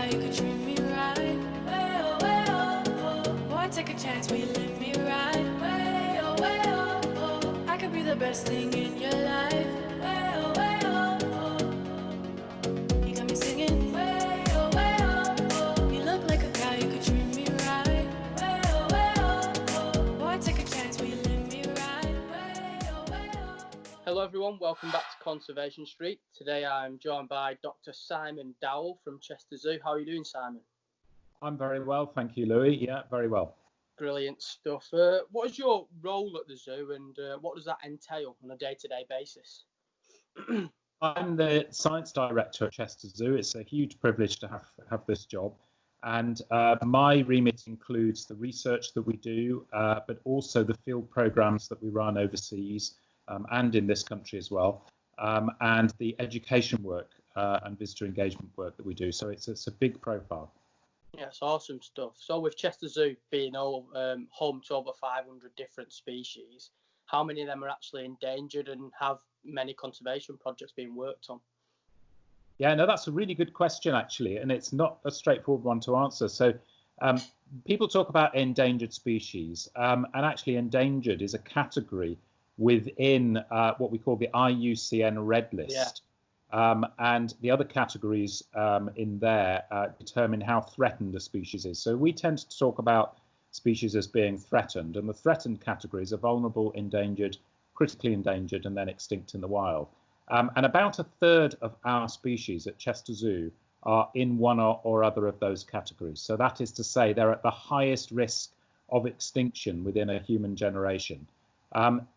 guy, you could treat me right. Way oh, oh. Boy, take a chance, will you let me ride? Way oh, oh. I could be the best thing in your life. Way oh, oh. You got me singing. Way oh, oh. You look like a guy, you could treat me right. Way oh, oh. Boy, take a chance, will you let me ride? Way oh. Hello everyone, welcome back to Conservation Street. Today I'm joined by Dr Simon Dowell from Chester Zoo. How are you doing, Simon? I'm very well, thank you, Louis. Yeah, very well. Brilliant stuff. What is your role at the zoo and what does that entail on a day-to-day basis? I'm the science director at Chester Zoo. It's a huge privilege to have this job. And my remit includes the research that we do, but also the field programs that we run overseas and in this country as well, and the education work and visitor engagement work that we do. So it's a big profile. Yeah, it's awesome stuff. So with Chester Zoo being home to over 500 different species, how many of them are actually endangered and have many conservation projects being worked on? Yeah, no, that's a really good question, actually, and it's not a straightforward one to answer. So people talk about endangered species, and actually endangered is a category within what we call the IUCN Red List. Yeah. And the other categories in there determine how threatened a species is. So we tend to talk about species as being threatened, and the threatened categories are vulnerable, endangered, critically endangered, and then extinct in the wild. And about a third of our species at Chester Zoo are in one or other of those categories. So that is to say they're at the highest risk of extinction within a human generation.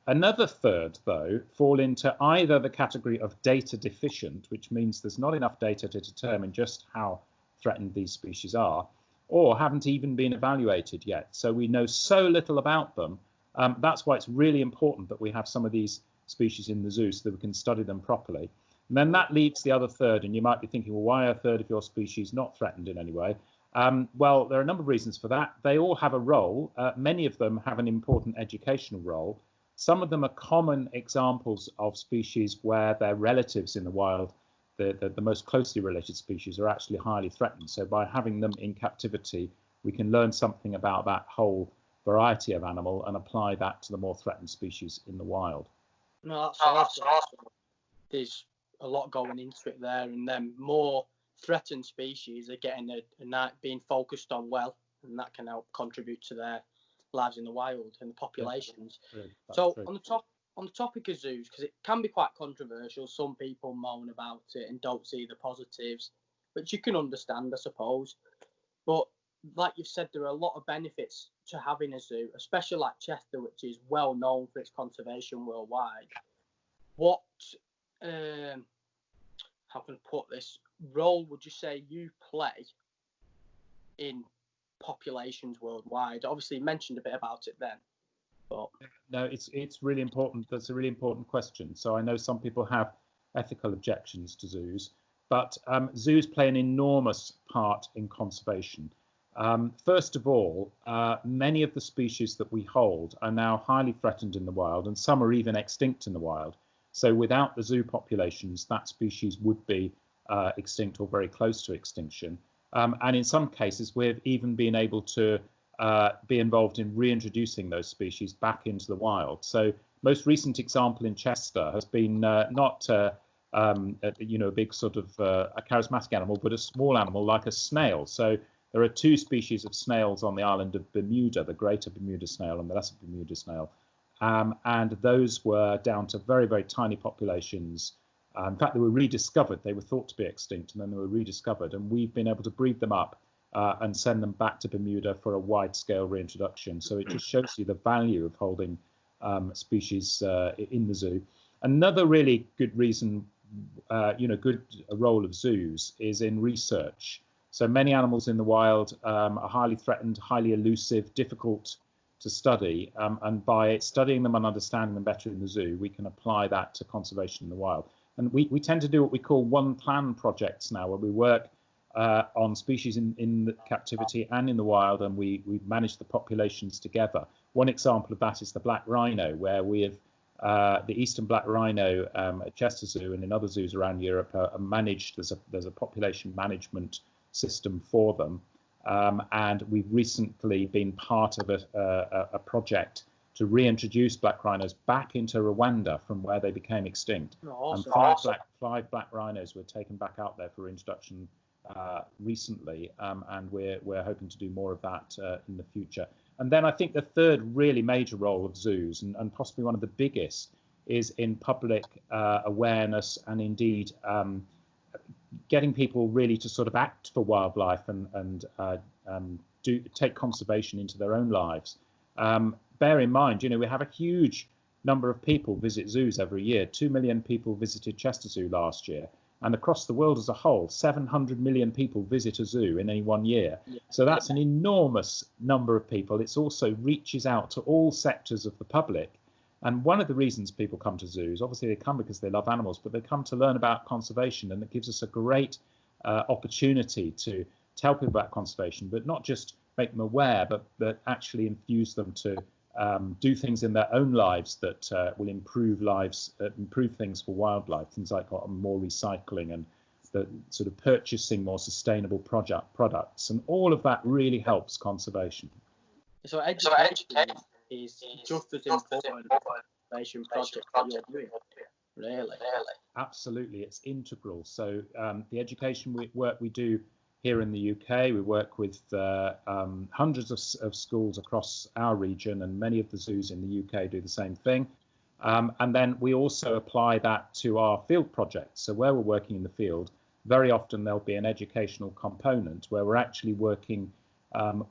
Another third, though, fall into either the category of data deficient, which means there's not enough data to determine just how threatened these species are, or haven't even been evaluated yet. So we know so little about them. That's why it's really important that we have some of these species in the zoo so that we can study them properly. And then that leaves the other third, and you might be thinking, well, why are a third of your species not threatened in any way? Well, there are a number of reasons for that. They all have a role. Many of them have an important educational role. Some of them are common examples of species where their relatives in the wild, the most closely related species, are actually highly threatened. So by having them in captivity, we can learn something about that whole variety of animal and apply that to the more threatened species in the wild. No, that's awesome. There's a lot going into it there, and then more threatened species are getting being focused on well, and that can help contribute to their lives in the wild and the populations. Yeah, so true. on the topic of zoos, because it can be quite controversial, some people moan about it and don't see the positives, which you can understand, I suppose. But like you've said, there are a lot of benefits to having a zoo, especially like Chester, which is well known for its conservation worldwide. What how can I put this, role would you say you play in populations worldwide? Obviously you mentioned a bit about it then, but no, it's really important. That's a really important question. So I know some people have ethical objections to zoos, but zoos play an enormous part in conservation. First of all, many of the species that we hold are now highly threatened in the wild, and some are even extinct in the wild. So without the zoo populations, that species would be extinct or very close to extinction. And in some cases, we've even been able to be involved in reintroducing those species back into the wild. So most recent example in Chester has been not a big sort of a charismatic animal, but a small animal like a snail. So there are two species of snails on the island of Bermuda, the greater Bermuda snail and the lesser Bermuda snail. And those were down to very, very tiny populations. In fact, they were rediscovered. They were thought to be extinct, and then they were rediscovered. And we've been able to breed them up and send them back to Bermuda for a wide-scale reintroduction. So it just shows you the value of holding species in the zoo. Another really good reason, good role of zoos is in research. So many animals in the wild are highly threatened, highly elusive, difficult to study, and by studying them and understanding them better in the zoo, we can apply that to conservation in the wild. And we tend to do what we call one plan projects now, where we work on species in the captivity and in the wild, and we manage the populations together. One example of that is the black rhino, where we have the eastern black rhino at Chester Zoo and in other zoos around Europe are managed. There's a population management system for them. And we've recently been part of a project to reintroduce black rhinos back into Rwanda from where they became extinct. Awesome. And five black rhinos were taken back out there for introduction recently, and we're hoping to do more of that in the future. And then I think the third really major role of zoos, and possibly one of the biggest, is in public awareness and indeed getting people really to sort of act for wildlife and take conservation into their own lives. Bear in mind, we have a huge number of people visit zoos every year. 2 million people visited Chester Zoo last year. And across the world as a whole, 700 million people visit a zoo in any one year. So that's an enormous number of people. It also reaches out to all sectors of the public. And one of the reasons people come to zoos, obviously they come because they love animals, but they come to learn about conservation. And it gives us a great opportunity to tell people about conservation, but not just make them aware, but actually infuse them to do things in their own lives that will improve things for wildlife, things like more recycling and the sort of purchasing more sustainable products, and all of that really helps conservation. So education is just as important as the conservation project that you're doing, really. Absolutely, it's integral. So the education work we do here in the UK, we work with hundreds of schools across our region, and many of the zoos in the UK do the same thing. And then we also apply that to our field projects. So where we're working in the field, very often there'll be an educational component where we're actually working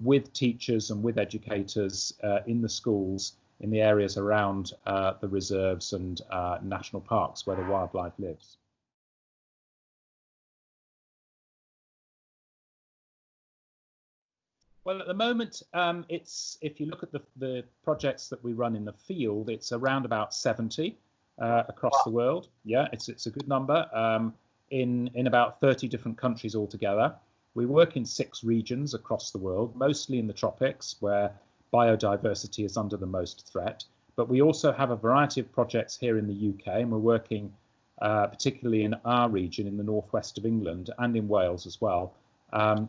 with teachers and with educators in the schools in the areas around the reserves and national parks where the wildlife lives. Well, at the moment, if you look at the projects that we run in the field, it's around about 70 across the world. Yeah, it's a good number in about 30 different countries altogether. We work in 6 regions across the world, mostly in the tropics, where biodiversity is under the most threat. But we also have a variety of projects here in the UK, and we're working particularly in our region, in the northwest of England and in Wales as well,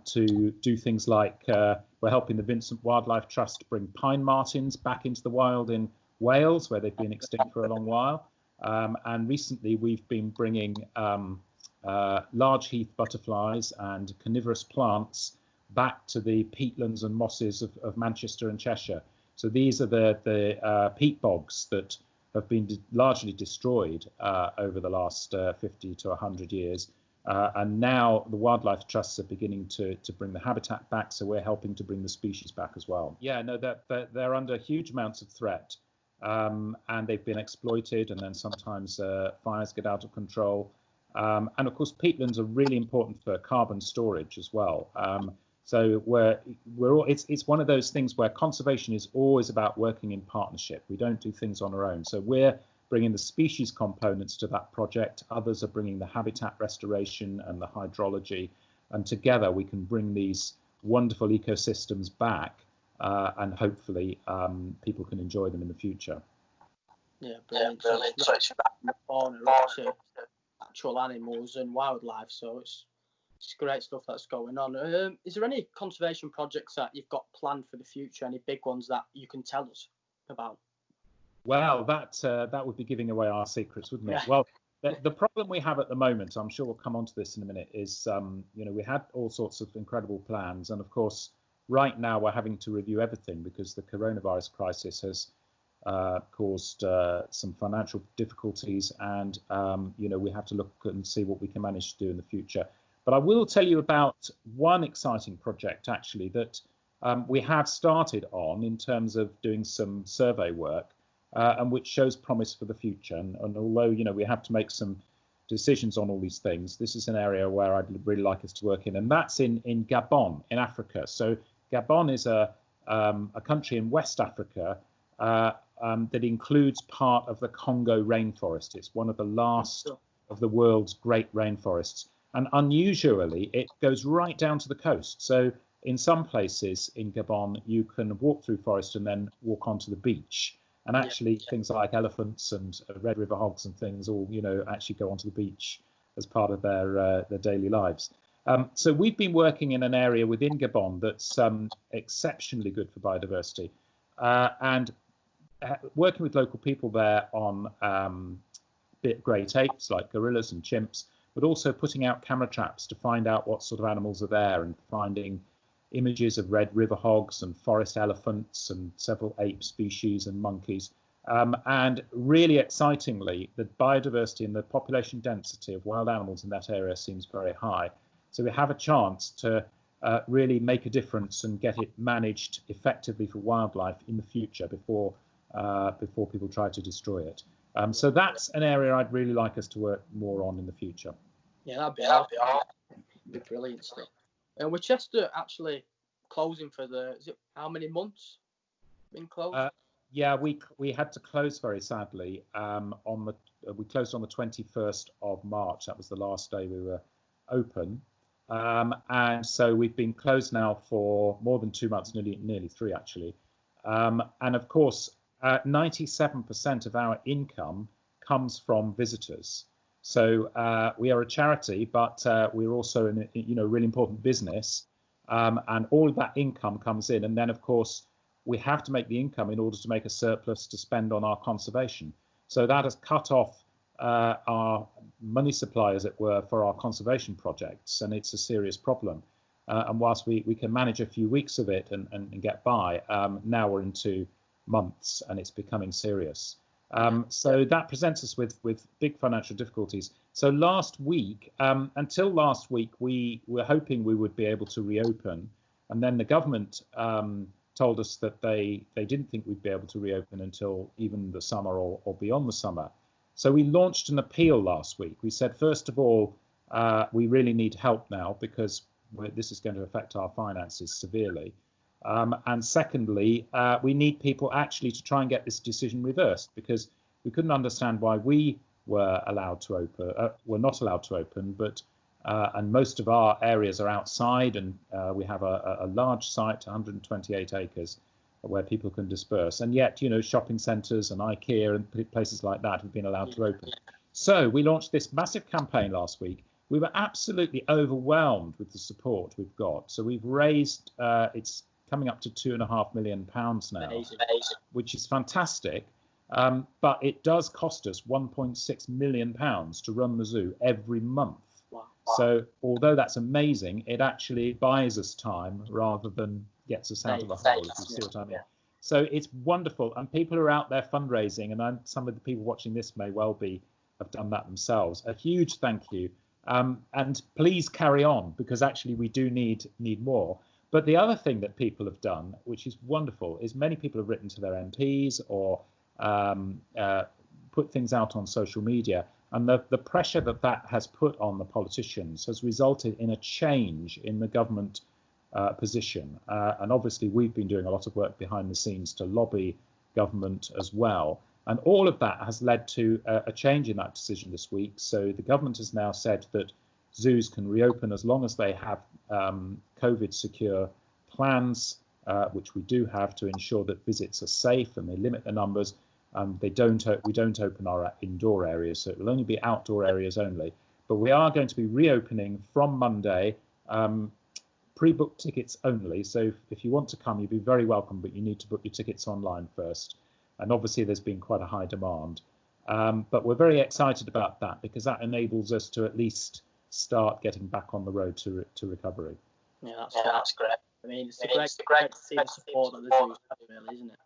to do things like we're helping the Vincent Wildlife Trust bring pine martens back into the wild in Wales, where they've been extinct for a long while. And recently we've been bringing large heath butterflies and carnivorous plants back to the peatlands and mosses of Manchester and Cheshire. So these are the peat bogs that have been largely destroyed over the last 50 to 100 years. And now the wildlife trusts are beginning to bring the habitat back, so we're helping to bring the species back as well. Yeah, no, they're under huge amounts of threat, and they've been exploited, and then sometimes fires get out of control. And of course, peatlands are really important for carbon storage as well. So it's one of those things where conservation is always about working in partnership. We don't do things on our own. So we're bringing the species components to that project. Others are bringing the habitat restoration and the hydrology, and together we can bring these wonderful ecosystems back, and hopefully people can enjoy them in the future. Yeah, brilliant. So it's actual animals and wildlife, so it's great stuff that's going on. Is there any conservation projects that you've got planned for the future, any big ones that you can tell us about? Well, that would be giving away our secrets, wouldn't it? Well, the problem we have at the moment, I'm sure we'll come on to this in a minute, is we had all sorts of incredible plans, and of course right now we're having to review everything because the coronavirus crisis has caused some financial difficulties, and we have to look and see what we can manage to do in the future. But I will tell you about one exciting project actually that we have started on in terms of doing some survey work, and which shows promise for the future. And although we have to make some decisions on all these things, this is an area where I'd really like us to work in, and that's in Gabon in Africa. So Gabon is a country in West Africa that includes part of the Congo rainforest. It's one of the last of the world's great rainforests, and unusually it goes right down to the coast. So in some places in Gabon you can walk through forest and then walk onto the beach. And actually, things like elephants and Red River hogs and things all, actually go onto the beach as part of their daily lives. So we've been working in an area within Gabon that's exceptionally good for biodiversity, and working with local people there on great apes like gorillas and chimps, but also putting out camera traps to find out what sort of animals are there, and finding images of red river hogs and forest elephants and several ape species and monkeys. And really excitingly, the biodiversity and the population density of wild animals in that area seems very high. So we have a chance to really make a difference and get it managed effectively for wildlife in the future before people try to destroy it. So that's an area I'd really like us to work more on in the future. Yeah, that'd be brilliant stuff. And with Chester actually closing for how many months been closed? Yeah, we had to close very sadly. We closed on the 21st of March. That was the last day we were open, and so we've been closed now for more than 2 months, nearly 3 actually. And of course, 97% of our income comes from visitors. So we are a charity, but we're also a really important business, and all of that income comes in, and then of course we have to make the income in order to make a surplus to spend on our conservation. So that has cut off our money supply, as it were, for our conservation projects, and it's a serious problem. And whilst we can manage a few weeks of it and get by, now we're into months and it's becoming serious. So that presents us with big financial difficulties. So last week, until last week, we were hoping we would be able to reopen, and then the government told us that they didn't think we'd be able to reopen until even the summer or beyond the summer. So we launched an appeal last week. We said, first of all, we really need help now because this is going to affect our finances severely. And secondly, we need people actually to try and get this decision reversed, because we couldn't understand why we were allowed to open, were not allowed to open, but and most of our areas are outside, and we have a large site, 128 acres, where people can disperse, and yet shopping centres and IKEA and places like that have been allowed to open. So we launched this massive campaign last week. We were absolutely overwhelmed with the support we've got. So we've raised, it's coming up to £2.5 million now, which is fantastic. But it does cost us £1.6 million to run the zoo every month. Wow. So although that's amazing, it actually buys us time rather than gets us out of the hole, if you see what I mean. So it's wonderful, and people are out there fundraising, and some of the people watching this may well have done that themselves. A huge thank you, and please carry on, because actually we do need more. But the other thing that people have done, which is wonderful, is many people have written to their MPs or put things out on social media, and the pressure that has put on the politicians has resulted in a change in the government position. And obviously we've been doing a lot of work behind the scenes to lobby government as well. And all of that has led to a change in that decision this week. So the government has now said that zoos can reopen as long as they have COVID secure plans, which we do have, to ensure that visits are safe and they limit the numbers. We don't open our indoor areas, so it will only be outdoor areas only. But we are going to be reopening from Monday, pre-booked tickets only. So if you want to come, you'll be very welcome, but you need to book your tickets online first. And obviously there's been quite a high demand. But we're very excited about that, because that enables us to at least start getting back on the road to recovery. Yeah, that's great. I mean, it's great to see the support that the zoos have, really, isn't it?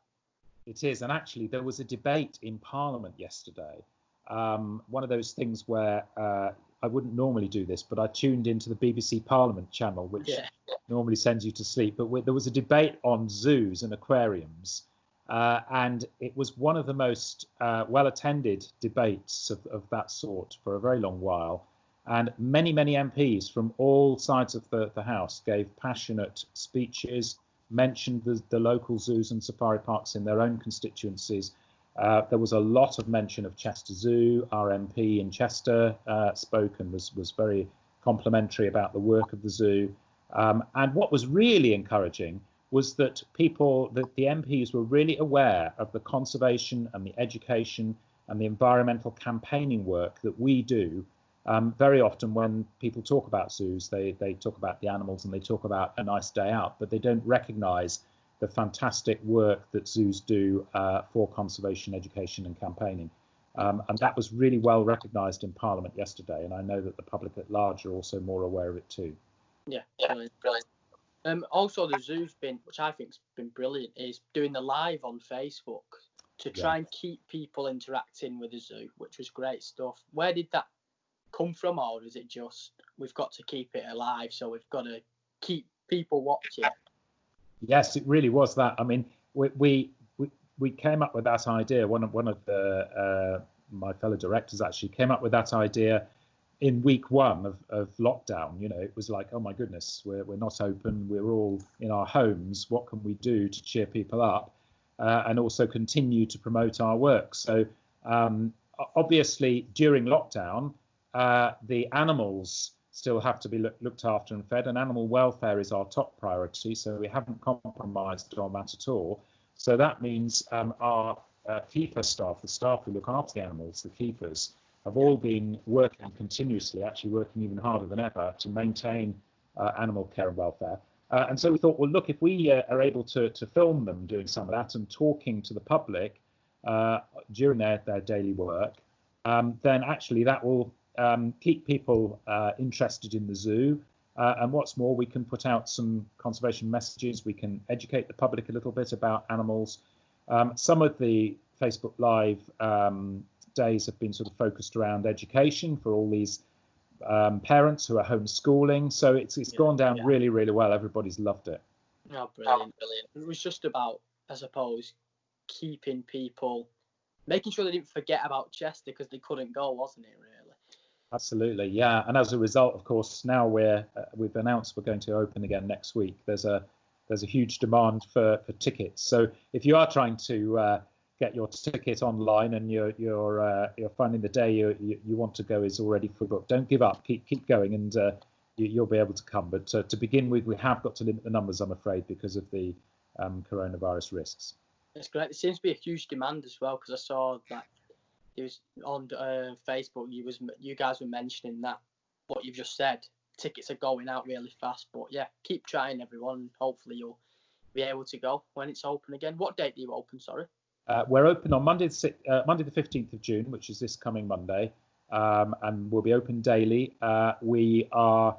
It is, and actually there was a debate in Parliament yesterday. One of those things where I wouldn't normally do this, but I tuned into the BBC Parliament channel, which normally sends you to sleep. But there was a debate on zoos and aquariums, and it was one of the most well-attended debates of that sort for a very long while. And many MPs from all sides of the House gave passionate speeches, mentioned the local zoos and safari parks in their own constituencies. There was a lot of mention of Chester Zoo. Our MP in Chester spoke and was very complimentary about the work of the zoo. And what was really encouraging was that the MPs were really aware of the conservation and the education and the environmental campaigning work that we do Very often when people talk about zoos, they talk about the animals and they talk about a nice day out, but they don't recognise the fantastic work that zoos do for conservation, education and campaigning. And that was really well recognised in Parliament yesterday, and I know that the public at large are also more aware of it too. Yeah, brilliant. Also, the zoo's been, which I think's been brilliant, is doing the live on Facebook to try and keep people interacting with the zoo, which was great stuff. Where did that come from, or is it just we've got to keep it alive, so we've got to keep people watching? Yes, it really was that. I mean, we came up with that idea. One of the my fellow directors actually came up with that idea in week one of lockdown. You know, it was like, oh my goodness, we're not open, we're all in our homes. What can we do to cheer people up and also continue to promote our work? So obviously during lockdown, the animals still have to be looked after and fed, and animal welfare is our top priority. So we haven't compromised on that at all. So that means our keeper staff, the staff who look after the animals, the keepers, have all been working continuously, actually working even harder than ever to maintain animal care and welfare. And so we thought, well, look, if we are able to film them doing some of that and talking to the public during their daily work, then actually that will keep people interested in the zoo. And what's more, we can put out some conservation messages. We can educate the public a little bit about animals. Some of the Facebook Live days have been sort of focused around education for all these parents who are homeschooling. So it's gone down really, really well. Everybody's loved it. Oh, brilliant. It was just about, I suppose, keeping people, making sure they didn't forget about Chester because they couldn't go, wasn't it, really? Absolutely, yeah. And as a result, of course, now we've announced we're going to open again next week. There's a huge demand for tickets. So if you are trying to get your ticket online and you're finding the day you want to go is already full booked, don't give up. Keep going, and you'll be able to come. But to begin with, we have got to limit the numbers, I'm afraid, because of the coronavirus risks. That's great. There seems to be a huge demand as well, because I saw that it was on Facebook. You guys were mentioning that what you've just said. Tickets are going out really fast, but yeah, keep trying, everyone. Hopefully you'll be able to go when it's open again. What date do you open? Sorry. We're open on Monday the 15th of June, which is this coming Monday, and we'll be open daily. We are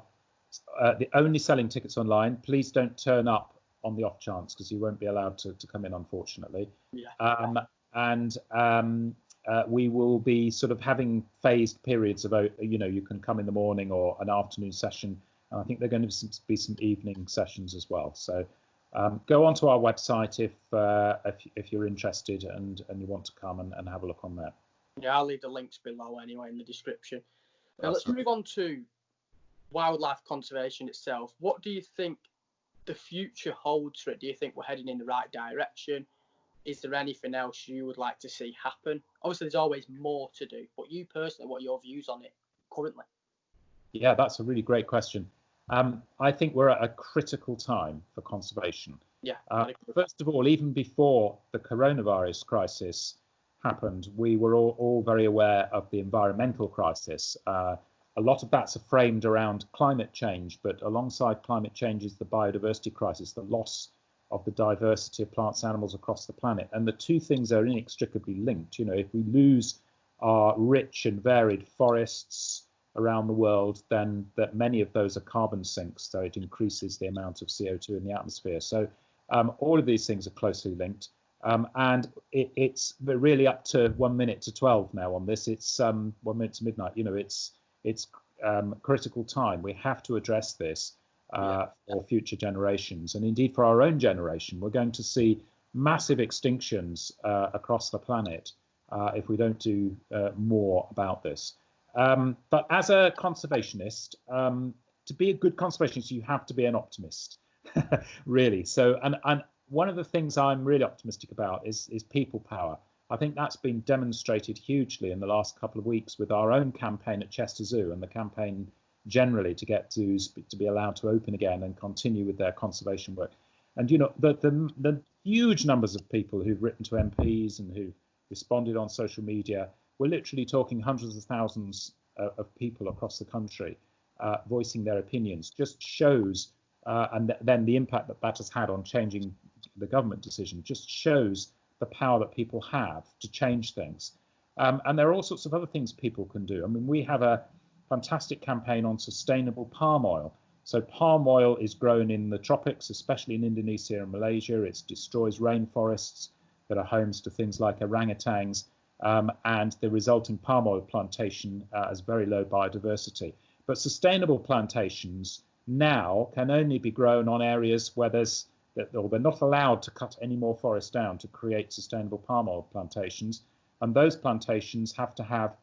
the only selling tickets online. Please don't turn up on the off chance, because you won't be allowed to come in, unfortunately. Yeah. We will be sort of having phased periods of, you can come in the morning or an afternoon session, and I think there are going to be some evening sessions as well. So go onto our website if you're interested and you want to come and have a look on there. Yeah, I'll leave the links below anyway in the description. Now let's move on to wildlife conservation itself. What do you think the future holds for it? Do you think we're heading in the right direction? Is there anything else you would like to see happen? Obviously, there's always more to do, but you personally, what are your views on it currently? Yeah, that's a really great question. I think we're at a critical time for conservation. Yeah. First of all, even before the coronavirus crisis happened, we were all very aware of the environmental crisis. A lot of that's framed around climate change, but alongside climate change is the biodiversity crisis, the loss of the diversity of plants and animals across the planet. And the two things are inextricably linked. If we lose our rich and varied forests around the world, then that many of those are carbon sinks, so it increases the amount of CO2 in the atmosphere. So all of these things are closely linked. And it's really up to 1 minute to 12 now on this. It's 1 minute to midnight. It's critical time. We have to address this for future generations, and indeed for our own generation. We're going to see massive extinctions across the planet if we don't do more about this. But as a conservationist, to be a good conservationist, you have to be an optimist, really. So, and one of the things I'm really optimistic about is people power. I think that's been demonstrated hugely in the last couple of weeks with our own campaign at Chester Zoo and the campaign generally to get zoos to be allowed to open again and continue with their conservation work. And the huge numbers of people who've written to MPs and who responded on social media, we're literally talking hundreds of thousands of people across the country voicing their opinions just shows, then the impact that that has had on changing the government decision just shows the power that people have to change things. And there are all sorts of other things people can do. I mean, we have a fantastic campaign on sustainable palm oil. So palm oil is grown in the tropics, especially in Indonesia and Malaysia. It destroys rainforests that are homes to things like orangutans, and the resulting palm oil plantation has very low biodiversity. But sustainable plantations now can only be grown on areas where they're not allowed to cut any more forest down to create sustainable palm oil plantations. And those plantations have to have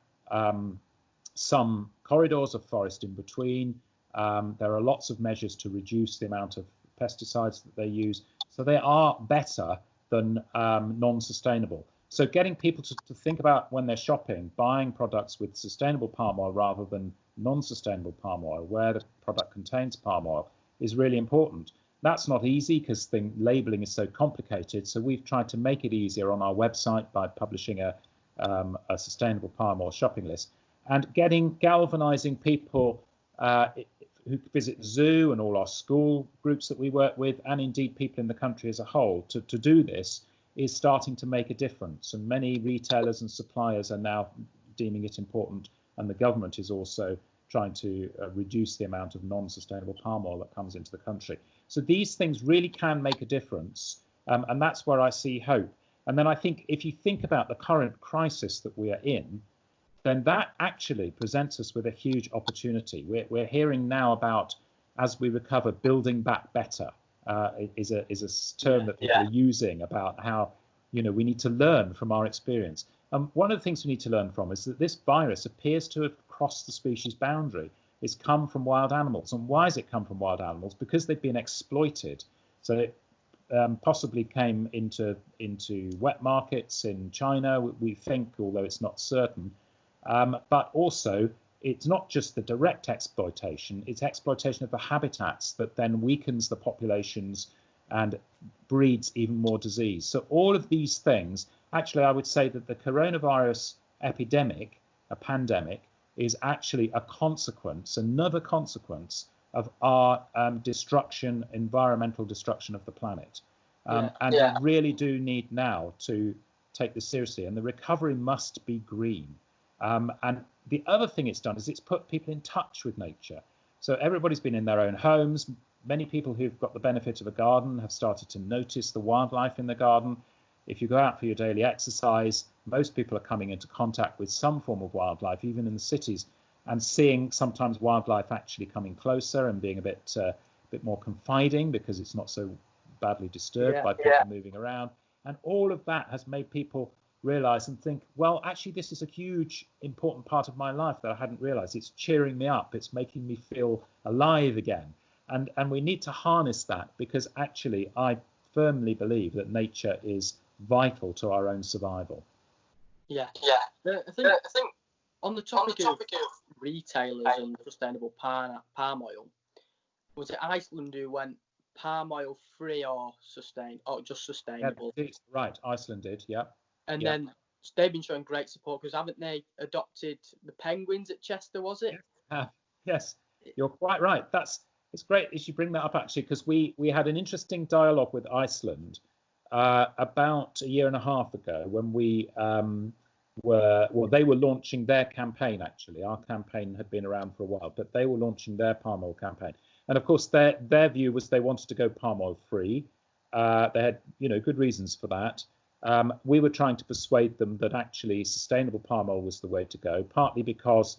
some corridors of forest in between. There are lots of measures to reduce the amount of pesticides that they use. So they are better than non-sustainable. So getting people to think about when they're shopping, buying products with sustainable palm oil rather than non-sustainable palm oil, where the product contains palm oil, is really important. That's not easy because labeling is so complicated. So we've tried to make it easier on our website by publishing a sustainable palm oil shopping list, and galvanizing people who visit the zoo and all our school groups that we work with, and indeed people in the country as a whole, to do this is starting to make a difference. And many retailers and suppliers are now deeming it important, and the government is also trying to reduce the amount of non-sustainable palm oil that comes into the country. So these things really can make a difference, and that's where I see hope. And then I think if you think about the current crisis that we are in, then that actually presents us with a huge opportunity. We're hearing now about, as we recover, building back better is a term that people are using about how, we need to learn from our experience. One of the things we need to learn from is that this virus appears to have crossed the species boundary. It's come from wild animals. And why has it come from wild animals? Because they've been exploited. So it possibly came into wet markets in China, we think, although it's not certain. But also, it's not just the direct exploitation, it's exploitation of the habitats that then weakens the populations and breeds even more disease. So all of these things, actually, I would say that the coronavirus epidemic, a pandemic, is actually a consequence, another consequence of our environmental destruction of the planet. We really do need now to take this seriously, and the recovery must be green. And the other thing it's done is it's put people in touch with nature. So everybody's been in their own homes. Many people who've got the benefit of a garden have started to notice the wildlife in the garden. If you go out for your daily exercise, most people are coming into contact with some form of wildlife, even in the cities, and seeing sometimes wildlife actually coming closer and being a bit more confiding because it's not so badly disturbed by people moving around. And all of that has made people realize and think, well, actually, this is a huge, important part of my life that I hadn't realized. It's cheering me up. It's making me feel alive again. And we need to harness that, because actually, I firmly believe that nature is vital to our own survival. I think on the topic of retailers and sustainable palm oil, was it Iceland who went palm oil free or just sustainable? Yeah, right, Iceland did, yeah. And then they've been showing great support, because haven't they adopted the penguins at Chester, was it? Yes, you're quite right. It's great as you bring that up, actually, because we had an interesting dialogue with Iceland about a year and a half ago when they were launching their campaign, actually. Our campaign had been around for a while, but they were launching their palm oil campaign. And of course, their view was they wanted to go palm oil free. They had, good reasons for that. We were trying to persuade them that actually sustainable palm oil was the way to go, partly because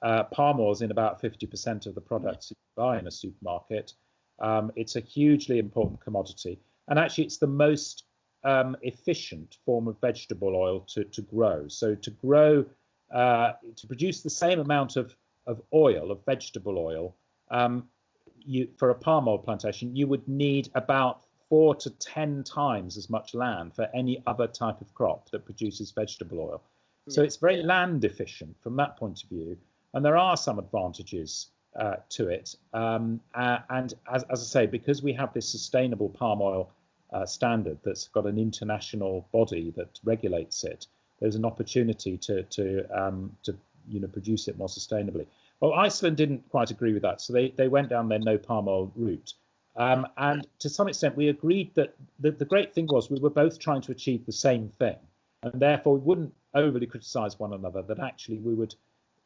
palm oil is in about 50% of the products you buy in a supermarket. It's a hugely important commodity. And actually, it's the most efficient form of vegetable oil to grow. So to produce the same amount of oil, of vegetable oil, for a palm oil plantation, you would need about 4 to 10 times as much land for any other type of crop that produces vegetable oil. So it's very land efficient from that point of view. And there are some advantages to it. And as I say, because we have this sustainable palm oil standard that's got an international body that regulates it, there's an opportunity to produce it more sustainably. Well, Iceland didn't quite agree with that, so they went down their no palm oil route. And to some extent, we agreed that the great thing was we were both trying to achieve the same thing, and therefore we wouldn't overly criticise one another, that actually we would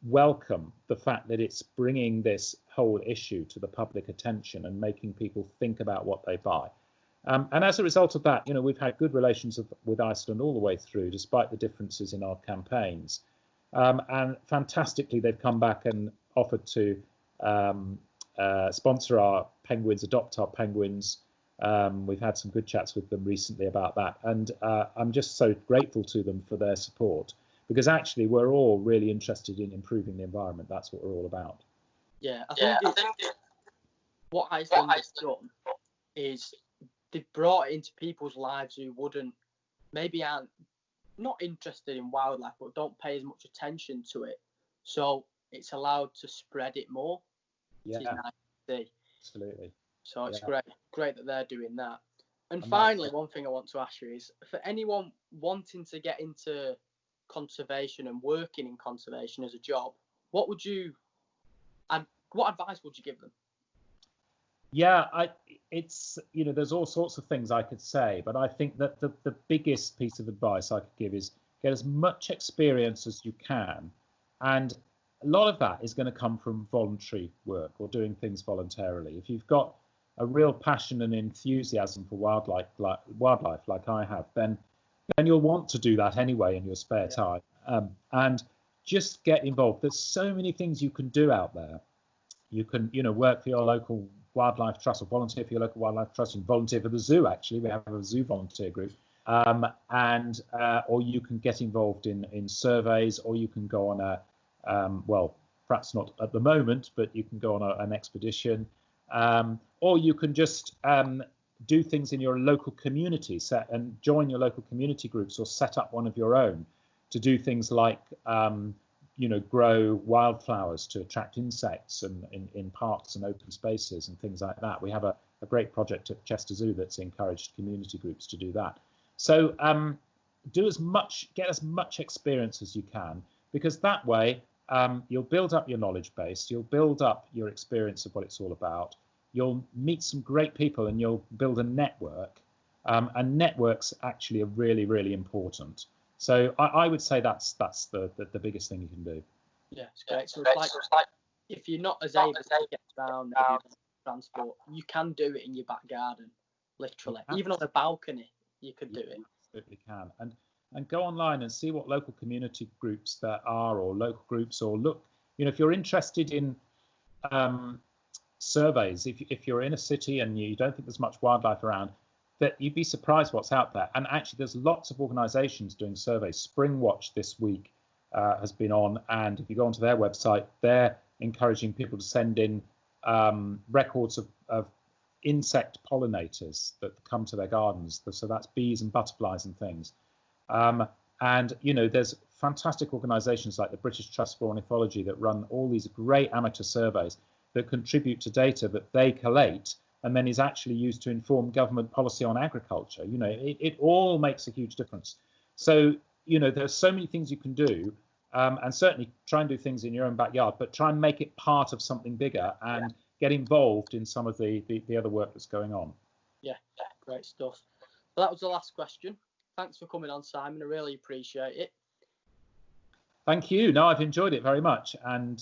welcome the fact that it's bringing this whole issue to the public attention and making people think about what they buy. And as a result of that, we've had good relations with Iceland all the way through, despite the differences in our campaigns. And fantastically, they've come back and offered to sponsor our penguins, adopt our penguins. We've had some good chats with them recently about that. And I'm just so grateful to them for their support, because actually we're all really interested in improving the environment. That's what we're all about. Yeah, I think what Iceland has done is they've brought it into people's lives who aren't not interested in wildlife, but don't pay as much attention to it. So it's allowed to spread it more. Yeah, which is nice to see. Absolutely. So it's great that they're doing that. And finally, one thing I want to ask you is, for anyone wanting to get into conservation and working in conservation as a job, what advice would you give them? Yeah, it's there's all sorts of things I could say, but I think that the biggest piece of advice I could give is get as much experience as you can, and a lot of that is going to come from voluntary work or doing things voluntarily. If you've got a real passion and enthusiasm for wildlife like I have, then you'll want to do that anyway in your spare time, and just get involved. There's so many things you can do out there. You can work for your local wildlife trust, or volunteer for your local wildlife trust, and volunteer for the zoo. Actually, we have a zoo volunteer group, or you can get involved in surveys, or you can go on perhaps not at the moment, but you can go on an expedition, or you can just do things in your local community, and join your local community groups, or set up one of your own to do things like grow wildflowers to attract insects and in parks and open spaces and things like that. We have a great project at Chester Zoo that's encouraged community groups to do that. So get as much experience as you can, because that way you'll build up your knowledge base, you'll build up your experience of what it's all about, you'll meet some great people, and you'll build a network. And networks actually are really, really important. So I would say that's the biggest thing you can do. Yeah, it's great. So it's like if you're not as able to get around transport, you can do it in your back garden, literally. Even on a balcony, you could do it. Absolutely can. And go online and see what local community groups there are, or local groups, or look. If you're interested in surveys, if you're in a city and you don't think there's much wildlife around, that you'd be surprised what's out there. And actually, there's lots of organisations doing surveys. Springwatch this week has been on, and if you go onto their website, they're encouraging people to send in records of insect pollinators that come to their gardens. So that's bees and butterflies and things. And there's fantastic organisations like the British Trust for Ornithology that run all these great amateur surveys that contribute to data that they collate, and then is actually used to inform government policy on agriculture. It all makes a huge difference. So, there's so many things you can do, and certainly try and do things in your own backyard, but try and make it part of something bigger, and get involved in some of the other work that's going on. Yeah, great stuff. Well, that was the last question. Thanks for coming on, Simon. I really appreciate it. Thank you. No, I've enjoyed it very much. And,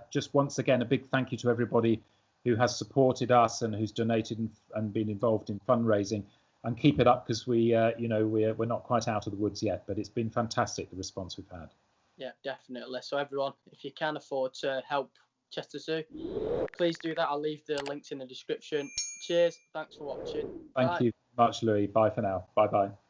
just once again, a big thank you to everybody who has supported us and who's donated and been involved in fundraising. And keep it up, because we're not quite out of the woods yet, but it's been fantastic, the response we've had. Yeah, definitely. So everyone, if you can afford to help Chester Zoo, please do that. I'll leave the links in the description. Cheers. Thanks for watching. Thank you much, Louis. Bye for now. Bye-bye.